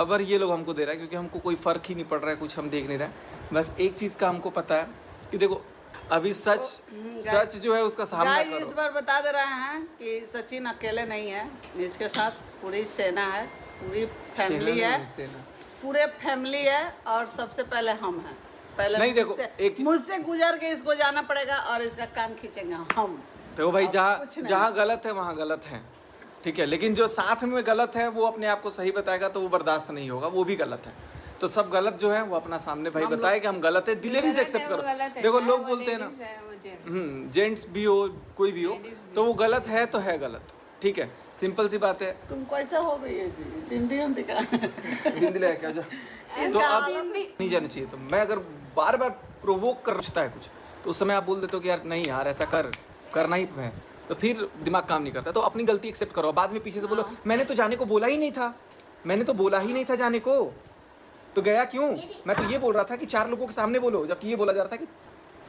खबर ये लोग हमको दे रहा है क्योंकि हमको कोई फ़र्क ही नहीं पड़ रहा है, कुछ हम देख नहीं रहे हैं। बस एक चीज़ का हमको पता है कि देखो अभी सच जो है उसका सामना करो। इस बार बता दे रहे हैं कि सचिन अकेले नहीं है, इसके साथ पूरी सेना है, पूरी फैमिली है, पूरे फैमिली है और सबसे पहले हम हैं। पहले नहीं देखो मुझसे गुजर के इसको जाना पड़ेगा और इसका कान खींचेंगे हम। देखो भाई जहाँ गलत है वहाँ गलत है, ठीक है, लेकिन जो साथ में गलत है वो अपने आप को सही बताएगा तो वो बर्दाश्त नहीं होगा, वो भी गलत है। तो सब गलत जो है वो अपना सामने भाई बताए कि हम गलत है, दिलेरी से एक्सेप्ट करो। देखो लोग बोलते हैं ना जेंट्स भी हो कोई भी हो तो वो गलत है तो है गलत, ठीक है, सिंपल सी बात है। तुम कैसा हो गई है जी, हिंदी का हिंदी ले क्या जा तो अब नहीं जाना चाहिए। तो मैं अगर बार बार प्रोवोक करता है कुछ तो उस समय आप बोल देते हो कि यार नहीं यार ऐसा करना ही है, तो फिर दिमाग काम नहीं करता। तो अपनी गलती एक्सेप्ट करो, बाद में पीछे से बोलो मैंने तो जाने को बोला ही नहीं था, मैंने तो बोला ही नहीं था जाने को, तो गया क्यों? मैं तो ये बोल रहा था कि 4 लोगों के सामने बोलो, जबकि ये बोला जा रहा था कि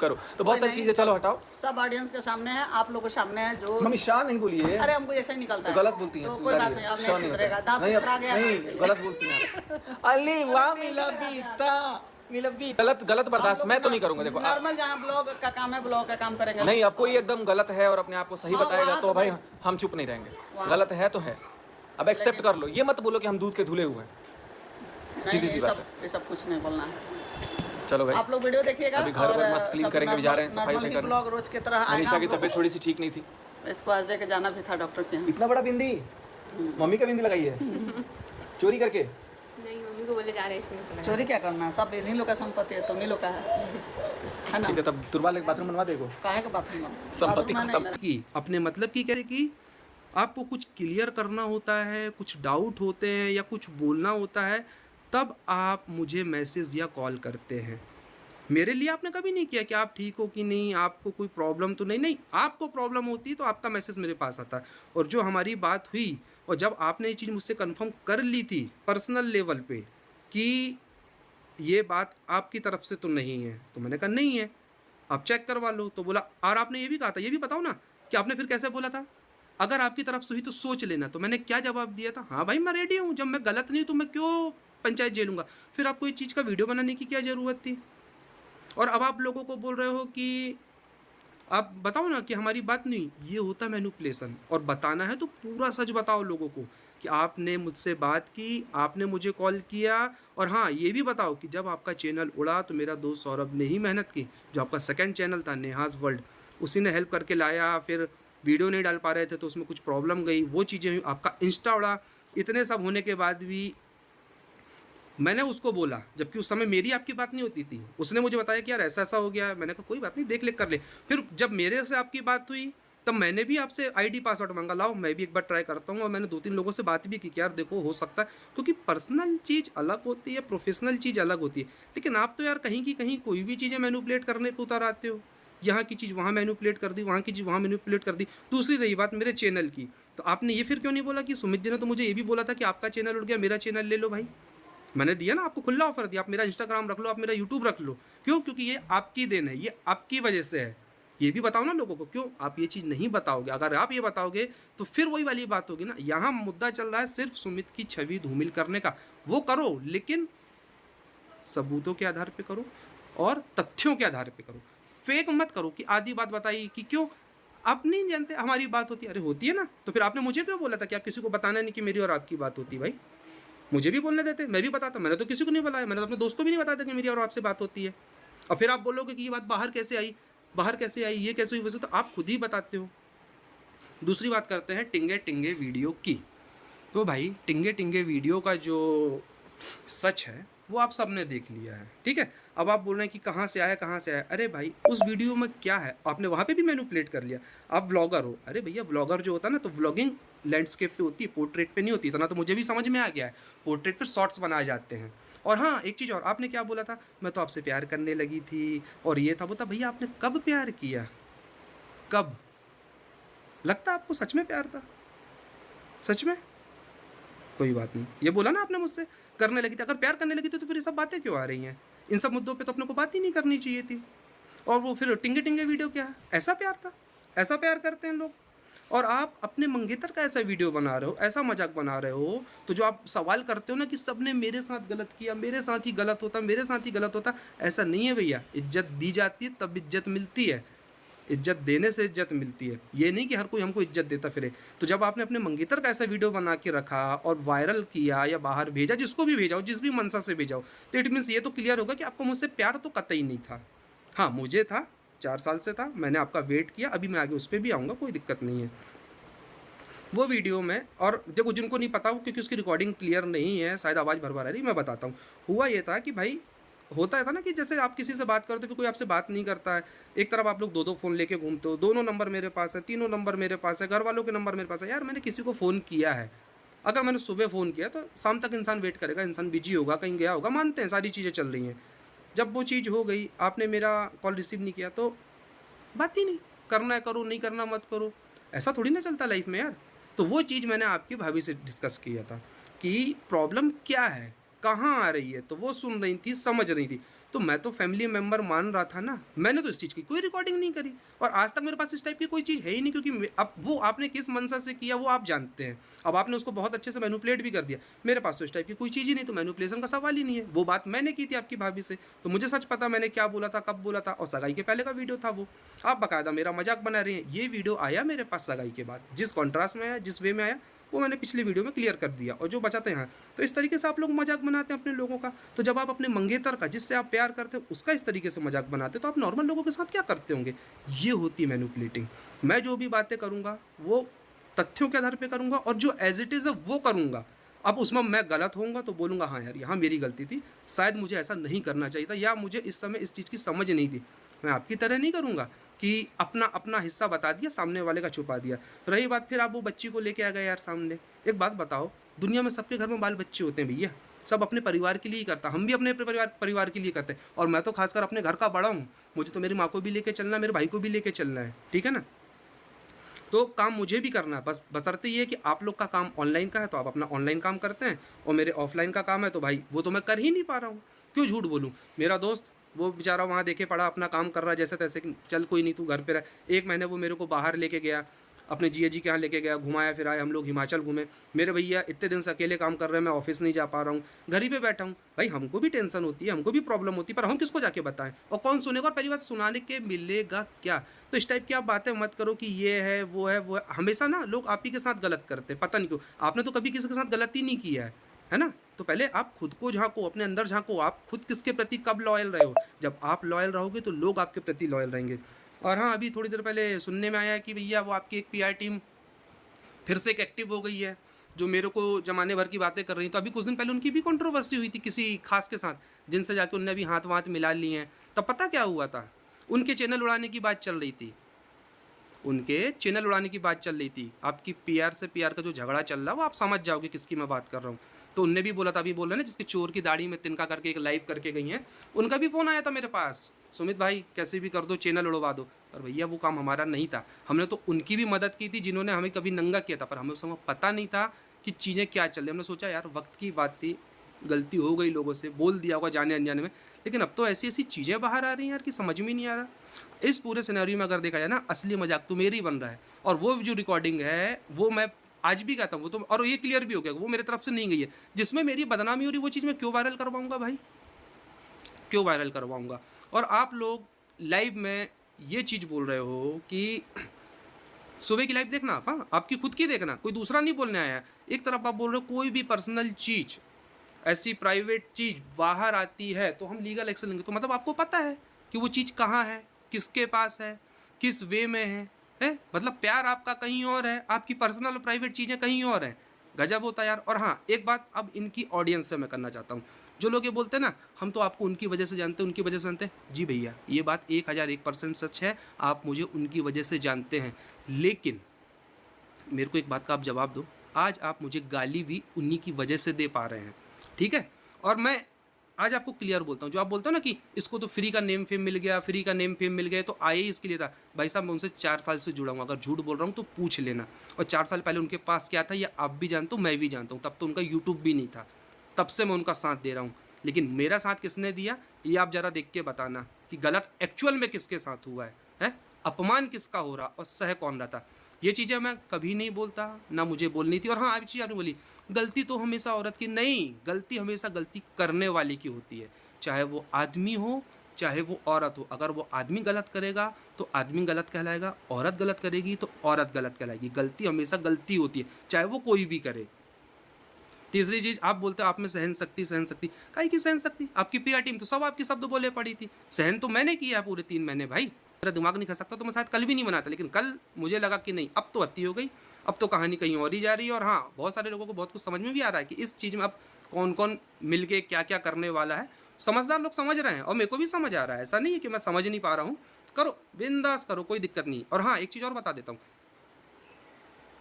करो। तो बहुत सारी चीजें चलो हटाओ, सब ऑडियंस के सामने है, आप लोगों के सामने है। जो मम्मी शाह नहीं बोली है, अरे हमको ऐसा ही निकलता है, गलत बोलती है, कोई बात नहीं, अब नहीं सुधरेगा, दांत उठा गया नहीं, गलत बोलती है। अली वाह मिलबी गलत बर्दाश्त मैं तो नहीं करूंगा। देखो नॉर्मल जहाँ ब्लॉग का काम है ब्लॉग का काम करेंगे, नहीं अब कोई एकदम गलत है और अपने आप को सही बताएगा तो भाई हम चुप नहीं रहेंगे। गलत है तो है, अब एक्सेप्ट कर लो, ये मत बोलो कि हम दूध के धुले हुए हैं, सीधी सी बात है। ये सब कुछ नहीं बोलना है। चलो भाई आप लोग वीडियो देखिएगा, अभी घर पर मस्त क्लीन करेंगे, भी जा रहे हैं सफाई करने। ब्लॉग रोज की तरह आएगा। मनीषा की तबीयत थोड़ी सी ठीक नहीं थी, इसको आज लेके जाना भी था डॉक्टर के यहाँ। इतना बड़ा बिंदी मम्मी का बिंदी लगाई है चोरी करके? नहीं मम्मी को बोले जा रहे हैं, चोरी क्या करना है, सब इन्हीं लोग का संपत्ति है, तुम ही लोग का है ना। ठीक है तब तुरबाल एक बाथरूम बनवा देगो, काहे का बाथरूम संपत्ति खत्म की अपने मतलब की कह कि आपको कुछ क्लियर करना होता है, कुछ डाउट होते हैं या कुछ बोलना होता है, तब आप मुझे मैसेज या कॉल करते हैं। मेरे लिए आपने कभी नहीं किया कि आप ठीक हो कि नहीं, आपको कोई प्रॉब्लम तो नहीं, आपको प्रॉब्लम होती है तो आपका मैसेज मेरे पास आता है। और जो हमारी बात हुई और जब आपने ये चीज़ मुझसे कंफर्म कर ली थी पर्सनल लेवल पे कि ये बात आपकी तरफ से तो नहीं है, तो मैंने कहा नहीं है, आप चेक करवा लो। तो बोला और आपने ये भी कहा था, ये भी बताओ ना कि आपने फिर कैसे बोला था, अगर आपकी तरफ से हुई तो सोच लेना। तो मैंने क्या जवाब दिया था, हाँ भाई मैं रेडी हूँ, जब मैं गलत नहीं तो मैं क्यों पंचायत झेलूँगा। फिर आपको इस चीज़ का वीडियो बनाने की क्या ज़रूरत थी? और अब आप लोगों को बोल रहे हो कि आप बताओ ना कि हमारी बात नहीं, ये होता है मैनिपुलेशन। और बताना है तो पूरा सच बताओ लोगों को कि आपने मुझसे बात की, आपने मुझे कॉल किया। और हाँ ये भी बताओ कि जब आपका चैनल उड़ा तो मेरा दोस्त सौरभ ने ही मेहनत की, जो आपका सेकंड चैनल था नेहाज़ वर्ल्ड, उसी ने हेल्प करके लाया। फिर वीडियो नहीं डाल पा रहे थे तो उसमें कुछ प्रॉब्लम गई, वो चीज़ें हुई, आपका इंस्टा उड़ा। इतने सब होने के बाद भी मैंने उसको बोला, जबकि उस समय मेरी आपकी बात नहीं होती थी, उसने मुझे बताया कि यार ऐसा ऐसा हो गया। मैंने कहा कोई बात नहीं, देख लिख कर ले। फिर जब मेरे से आपकी बात हुई तब मैंने भी आपसे आईडी पासवर्ड मांगा, लाओ मैं भी एक बार ट्राई करता हूँ। और मैंने 2-3 लोगों से बात भी की कि यार देखो हो सकता है, क्योंकि पर्सनल चीज़ अलग होती है, प्रोफेशनल चीज़ अलग होती है। लेकिन आप तो यार कहीं की कहीं कोई भी चीज़ें मैनिपुलेट करने पर उतर आते हो, यहाँ की चीज़ वहाँ मैनिपुलेट कर दी, वहाँ की चीज़ वहाँ मैनिपुलेट कर दी। दूसरी रही बात मेरे चैनल की, तो आपने ये फिर क्यों नहीं बोला कि सुमित जी ने तो मुझे ये भी बोला था कि आपका चैनल उड़ गया, मेरा चैनल ले लो भाई। मैंने दिया ना आपको खुला ऑफर दिया, आप मेरा इंस्टाग्राम रख लो, आप मेरा यूट्यूब रख लो। क्यों? क्योंकि ये आपकी देन है, ये आपकी वजह से है। ये भी बताओ ना लोगों को, क्यों आप ये चीज़ नहीं बताओगे? अगर आप ये बताओगे तो फिर वही वाली बात होगी ना। यहाँ मुद्दा चल रहा है सिर्फ सुमित की छवि धूमिल करने का, वो करो लेकिन सबूतों के आधार पर करो और तथ्यों के आधार पर करो। फेक मत करो कि आधी बात बताई कि क्यों आप नहीं जानते हमारी बात होती है। अरे होती है ना, तो फिर आपने मुझे क्यों बोला था कि आप किसी को बताना नहीं कि मेरी और आपकी बात होती है? भाई मुझे भी बोलने देते, मैं भी बताता। मैंने तो किसी को नहीं बुलाया, मैंने तो अपने दोस्त को भी नहीं बताया कि मेरी और आपसे बात होती है। और फिर आप बोलोगे कि ये बात बाहर कैसे आई, ये कैसे हुई, वैसे तो आप खुद ही बताते हो। दूसरी बात करते हैं टिंगे टिंगे वीडियो की। तो भाई टिंगे टिंगे वीडियो का जो सच है वो आप सब ने देख लिया है, ठीक है। अब आप बोल रहे हैं कि कहाँ से आया। अरे भाई उस वीडियो में क्या है, आपने वहाँ पे भी मैनिपुलेट कर लिया। आप व्लॉगर हो, अरे भैया व्लॉगर जो होता है ना, तो व्लॉगिंग लैंडस्केप पे होती है, पोर्ट्रेट पे नहीं होती। इतना तो मुझे भी समझ में आ गया है, पोर्ट्रेट पे शॉर्ट्स बनाए जाते हैं। और हाँ एक चीज़ और, आपने क्या बोला था, मैं तो आपसे प्यार करने लगी थी और ये था वो था। भैया आपने कब प्यार किया, कब? लगता आपको सच में प्यार था? सच में? कोई बात नहीं, ये बोला ना आपने मुझसे करने लगी थी। अगर प्यार करने लगी थी तो फिर ये सब बातें क्यों आ रही हैं? इन सब मुद्दों पे तो अपने को बात ही नहीं करनी चाहिए थी। और वो फिर टिंगे टिंगे वीडियो क्या है? ऐसा प्यार था? ऐसा प्यार करते हैं लोग? और आप अपने मंगेतर का ऐसा वीडियो बना रहे हो, ऐसा मजाक बना रहे हो, तो जो आप सवाल करते हो ना कि सबने मेरे साथ गलत किया, मेरे साथ ही गलत होता, मेरे साथ ही गलत होता, ऐसा नहीं है भैया। इज्जत दी जाती है तब इज्जत मिलती है, इज्जत देने से इज्जत मिलती है, ये नहीं कि हर कोई हमको इज्जत देता फिरे। तो जब आपने अपने मंगेतर का ऐसा वीडियो बना के रखा और वायरल किया या बाहर भेजा, जिसको भी भेजा हो, जिस भी मनसा से भेजा हो, तो इट मीन्स ये तो क्लियर होगा कि आपको मुझसे प्यार तो कतई नहीं था। हाँ, मुझे था, 4 साल से था, मैंने आपका वेट किया, अभी मैं आगे उस पर भी आऊँगा, कोई दिक्कत नहीं है। वो वीडियो में, और देखो जिनको नहीं पता हो क्योंकि उसकी रिकॉर्डिंग क्लियर नहीं है, शायद आवाज़ भर भर आ रही, मैं बताता हूँ। हुआ ये था कि भाई होता था ना कि जैसे आप किसी से बात करते हो फिर कोई आपसे बात नहीं करता है, एक तरफ आप लोग 2-2 फ़ोन लेके घूमते हो, दोनों नंबर मेरे पास है, तीनों नंबर मेरे पास है, घर वालों के नंबर मेरे पास है। यार मैंने किसी को फ़ोन किया है, अगर मैंने सुबह फ़ोन किया तो शाम तक इंसान वेट करेगा, इंसान बिजी होगा, कहीं गया होगा, मानते हैं सारी चीज़ें चल रही हैं। जब वो चीज़ हो गई, आपने मेरा कॉल रिसीव नहीं किया तो बात ही नहीं, करना है करो, नहीं करना मत करो, ऐसा थोड़ी ना चलता लाइफ में यार। तो वो चीज़ मैंने आपकी भाभी से डिस्कस किया था कि प्रॉब्लम क्या है, कहाँ आ रही है, तो वो सुन रही थी, समझ रही थी। तो मैं तो फैमिली मेम्बर मान रहा था ना, मैंने तो इस चीज़ की कोई रिकॉर्डिंग नहीं करी, और आज तक मेरे पास इस टाइप की कोई चीज़ है ही नहीं, क्योंकि अब वो आपने किस मनसा से किया वो आप जानते हैं। अब आपने उसको बहुत अच्छे से मैनिपुलेट भी कर दिया, मेरे पास तो इस टाइप की कोई चीज़ ही नहीं, तो मैनिपुलेशन का सवाल ही नहीं है। वो बात मैंने की थी आपकी भाभी से, तो मुझे सच पता मैंने क्या बोला था, कब बोला था, और सगाई के पहले का वीडियो था वो। आप बाकायदा मेरा मजाक बना रहे हैं। ये वीडियो आया मेरे पास सगाई के बाद, जिस कॉन्ट्रास्ट में आया, जिस वे में आया, वो मैंने पिछली वीडियो में क्लियर कर दिया, और जो बचाते हैं। तो इस तरीके से आप लोग मजाक बनाते हैं अपने लोगों का। तो जब आप अपने मंगेतर का, जिससे आप प्यार करते हो, उसका इस तरीके से मजाक बनाते हो, तो आप नॉर्मल लोगों के साथ क्या करते होंगे? ये होती मैनिपुलेटिंग। मैं जो भी बातें करूँगा वो तथ्यों के आधार पर करूँगा, और जो एज इट इज़ है वो करूँगा। अब उसमें मैं गलत होऊंगा तो बोलूँगा हाँ यार यहाँ मेरी गलती थी, शायद मुझे ऐसा नहीं करना चाहिए था, या मुझे इस समय इस चीज़ की समझ नहीं थी। मैं आपकी तरह नहीं करूँगा कि अपना अपना हिस्सा बता दिया, सामने वाले का छुपा दिया। रही बात फिर आप वो बच्ची को लेके आ गए यार सामने। एक बात बताओ, दुनिया में सबके घर में बाल बच्चे होते हैं भैया, सब अपने परिवार के लिए ही करता, हम भी अपने परिवार के लिए करते हैं। और मैं तो खासकर अपने घर का बड़ा हूँ, मुझे तो मेरी माँ को भी लेके चलना है, मेरे भाई को भी लेके चलना है, ठीक है ना। तो काम मुझे भी करना है, बस बशर्ते ये कि आप लोग का काम ऑनलाइन का है तो आप अपना ऑनलाइन काम करते हैं, और मेरे ऑफलाइन का काम है तो भाई वो तो मैं कर ही नहीं पा रहा हूँ। क्यों झूठ बोलूँ? मेरा दोस्त वो बेचारा वहाँ देखे पड़ा अपना काम कर रहा है जैसे तैसे, चल कोई नहीं तू घर पे रह। 1 महीने वो मेरे को बाहर लेके गया, अपने जिया जी के यहाँ लेके गया, घुमाया फिराया, हम लोग हिमाचल घूमे। मेरे भैया इतने दिन से अकेले काम कर रहे हैं, मैं ऑफिस नहीं जा पा रहा हूँ, घर ही पे बैठा हूँ। भाई हमको भी टेंशन होती है, हमको भी प्रॉब्लम होती है, पर हम किसको जाके बताएं, और कौन सुनेगा? और पहली बात, सुनाने के मिलेगा क्या? तो इस टाइप की आप बातें मत करो कि ये है वो है वो है। हमेशा ना लोग आप ही के साथ गलत करते हैं, पता नहीं क्यों। आपने तो कभी किसी के साथ गलती नहीं किया है ना? तो पहले आप खुद को झांको, अपने अंदर झांको, आप खुद किसके प्रति कब लॉयल रहे हो। जब आप लॉयल रहोगे तो लोग आपके प्रति लॉयल रहेंगे। और हाँ, अभी थोड़ी देर पहले सुनने में आया कि भैया वो आपकी एक पीआर टीम फिर से एक एक्टिव हो गई है, जो मेरे को जमाने भर की बातें कर रही हैं। तो अभी कुछ दिन पहले उनकी भी कंट्रोवर्सी हुई थी किसी खास के साथ, जिनसे जाके उनने अभी हाथ वाथ मिला लिए हैं। तब पता क्या हुआ था? उनके चैनल उड़ाने की बात चल रही थी, उनके चैनल उड़ाने की बात चल रही थी। आपकी पीआर से पीआर का जो झगड़ा चल रहा है वो आप समझ जाओगे किसकी मैं बात कर रहा हूँ। तो उनने भी बोला था, अभी बोल रहे ना जिसके चोर की दाढ़ी में तिनका करके एक लाइव करके गई हैं, उनका भी फ़ोन आया था मेरे पास, सुमित भाई कैसे भी कर दो चैनल उड़वा दो। पर भैया वो काम हमारा नहीं था, हमने तो उनकी भी मदद की थी जिन्होंने हमें कभी नंगा किया था, पर हमें उस समय पता नहीं था कि चीज़ें क्या चल रही। हमने सोचा यार वक्त की बात थी, गलती हो गई, लोगों से बोल दिया होगा जाने अनजाने में। लेकिन अब तो ऐसी ऐसी चीज़ें बाहर आ रही हैं यार कि समझ में नहीं आ रहा। इस पूरे सिनेरियो में अगर देखा जाए ना, असली मजाक तो मेरी बन रहा है, और वो जो रिकॉर्डिंग है वो मैं आज भी कहता हूँ, वो तो, और ये क्लियर भी हो गया वो मेरी तरफ से नहीं गई है, जिसमें मेरी बदनामी हो रही, वो चीज़ मैं क्यों वायरल करवाऊँगा भाई, क्यों वायरल करवाऊँगा। और आप लोग लाइव में ये चीज़ बोल रहे हो कि सुबह की लाइव देखना आप, हाँ आपकी खुद की देखना, कोई दूसरा नहीं बोलने आया। एक तरफ आप बोल रहे हो कोई भी पर्सनल चीज़, ऐसी प्राइवेट चीज़ बाहर आती है तो हम लीगल एक्शन लेंगे, तो मतलब आपको पता है कि वो चीज़ कहाँ है, किसके पास है, किस वे में है? मतलब प्यार आपका कहीं और है, आपकी पर्सनल और प्राइवेट चीज़ें कहीं और हैं। गजब होता है यार। और हाँ, एक बात अब इनकी ऑडियंस से मैं करना चाहता हूँ, जो लोग ये बोलते हैं ना हम तो आपको उनकी वजह से जानते हैं, उनकी वजह से जानते हैं। जी भैया, ये बात 1001% सच है, आप मुझे उनकी वजह से जानते हैं, लेकिन मेरे को एक बात का आप जवाब दो, आज आप मुझे गाली भी उन्हीं की वजह से दे पा रहे हैं, ठीक है? और मैं आज आपको क्लियर बोलता हूँ, जो आप बोलते हो ना कि इसको तो फ्री का नेम फेम मिल गया, फ्री का नेम फेम मिल गया, तो आए इसके लिए था। भाई साहब मैं उनसे 4 साल से जुड़ा हूँ, अगर झूठ बोल रहा हूँ तो पूछ लेना। और 4 साल पहले उनके पास क्या था ये आप भी जानते हो, मैं भी जानता हूँ। तब तो उनका यूट्यूब भी नहीं था, तब से मैं उनका साथ दे रहा हूँ। लेकिन मेरा साथ किसने दिया ये आप ज़रा देख के बताना कि गलत एक्चुअल में किसके साथ हुआ है? अपमान किसका हो रहा और सह कौन रहा था। ये चीज़ें मैं कभी नहीं बोलता, ना मुझे बोलनी थी। और हाँ, एक चीज़ आपने बोली, गलती तो हमेशा औरत की नहीं, गलती हमेशा गलती करने वाले की होती है, चाहे वो आदमी हो चाहे वो औरत हो। अगर वो आदमी गलत करेगा तो आदमी गलत कहलाएगा, औरत गलत करेगी तो औरत गलत कहलाएगी। गलती हमेशा गलती होती है, चाहे वो कोई भी करे। तीसरी चीज़, आप बोलते हो आप में सहन शक्ति, काहे की सहन शक्ति? आपकी पीआर टीम तो सब आपकी शब्द बोले पड़ी थी, सहन तो मैंने किया है पूरे 3 महीने भाई। मेरा दिमाग नहीं खा सकता तो मैं शायद कल भी नहीं बनाता, लेकिन कल मुझे लगा कि नहीं, अब तो अति हो गई, अब तो कहानी कहीं और ही जा रही है। और हाँ, बहुत सारे लोगों को बहुत कुछ समझ में भी आ रहा है कि इस चीज़ में अब कौन कौन मिल के क्या क्या करने वाला है। समझदार लोग समझ रहे हैं और मेरे को भी समझ आ रहा है, ऐसा नहीं है कि मैं समझ नहीं पा रहा हूँ। करो, बिंदास करो, कोई दिक्कत नहीं। और हाँ, एक चीज़ और बता देता हूँ,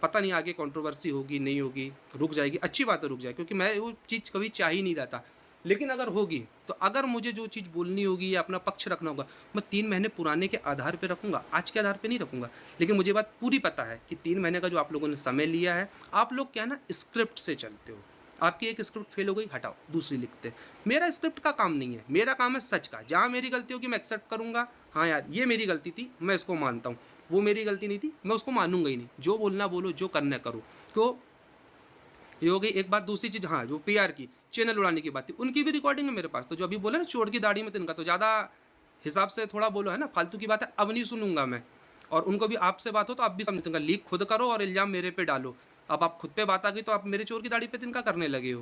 पता नहीं आगे कंट्रोवर्सी होगी नहीं होगी, रुक जाएगी, अच्छी बात है रुक जाए, क्योंकि मैं वो चीज़ कभी चाह ही नहीं रहा था। लेकिन अगर होगी तो अगर मुझे जो चीज़ बोलनी होगी या अपना पक्ष रखना होगा, मैं 3 महीने पुराने के आधार पे रखूँगा, आज के आधार पे नहीं रखूँगा। लेकिन मुझे बात पूरी पता है कि 3 महीने का जो आप लोगों ने समय लिया है, आप लोग क्या है ना, स्क्रिप्ट से चलते हो। आपकी एक स्क्रिप्ट फेल हो गई, हटाओ, दूसरी लिखते हैं। मेरा स्क्रिप्ट का काम नहीं है, मेरा काम है सच का। जहाँ मेरी गलती होगी मैं एक्सेप्ट करूँगा, हाँ यार ये मेरी गलती थी, मैं इसको मानता हूँ। वो मेरी गलती नहीं थी, मैं उसको मानूंगा ही नहीं। जो बोलना बोलो, जो करना करो। तो ये हो गई एक बात। दूसरी चीज़, हाँ, जो पीआर की चैनल उड़ाने की बात थी, उनकी भी रिकॉर्डिंग है मेरे पास। तो जो अभी बोले ना चोर की दाढ़ी में तिनका, तो ज़्यादा हिसाब से थोड़ा बोलो है ना, फालतू की बात है, अब नहीं सुनूंगा मैं। और उनको भी आपसे बात हो तो आप भी समझूंगा, लीक खुद करो और इल्ज़ाम मेरे पे डालो। अब आप खुद पे बात आ गई तो आप मेरे चोर की दाढ़ी पे तिनका करने लगे हो।